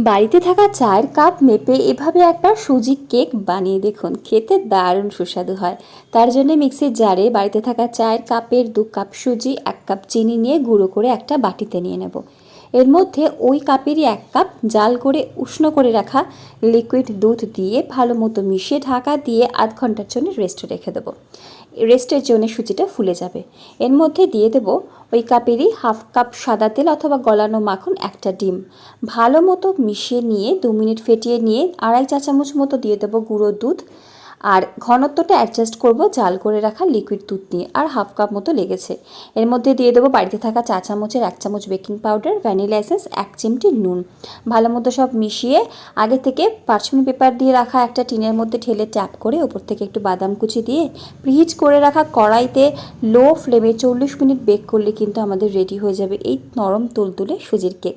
বাড়িতে থাকা চায়ের কাপ মেপে এভাবে একটা সুজি কেক বানিয়ে দেখুন, খেতে দারুণ সুস্বাদু হয়। তার জন্য মিক্সির জারে বাড়িতে থাকা চায়ের কাপের 2 কাপ সুজি, 1 কাপ চিনি নিয়ে গুঁড়ো করে একটা বাটিতে নিয়ে নেব। এর মধ্যে ওই কাপেরই 1 কাপ জাল করে উষ্ণ করে রাখা লিকুইড দুধ দিয়ে ভালো মতো মিশিয়ে ঢাকা দিয়ে আধ ঘন্টার জন্য রেস্টে রেখে দেবো। রেস্টের জন্য সুজিটা ফুলে যাবে। এর মধ্যে দিয়ে দেব ওই কাপেরই 1/2 কাপ সাদা তেল অথবা গলানো মাখন, একটা ডিম। ভালো মতো মিশিয়ে নিয়ে 2 মিনিট ফেটিয়ে নিয়ে 2.5 চা চামচ মতো দিয়ে দেবো গুঁড়ো দুধ। আর ঘনত্বটা অ্যাডজাস্ট করব জাল করে রাখা লিকুইড দুধ নিয়ে, আর 1/2 কাপ মতো লেগেছে। এর মধ্যে দিয়ে দেবো বাড়িতে থাকা চা চামচের 1 চামচ বেকিং পাউডার, ভ্যানিলা এসেন্স, 1 চিমটি নুন। ভালো মতো সব মিশিয়ে আগে থেকে পার্চমেন্ট পেপার দিয়ে রাখা একটা টিনের মধ্যে ঢেলে ট্যাপ করে ওপর থেকে একটু বাদাম কুচি দিয়ে প্রিহিট করে রাখা কড়াইতে লো ফ্লেমে 40 মিনিট বেক করলে কিন্তু আমাদের রেডি হয়ে যাবে এই নরম তুলতুলে সুজির কেক।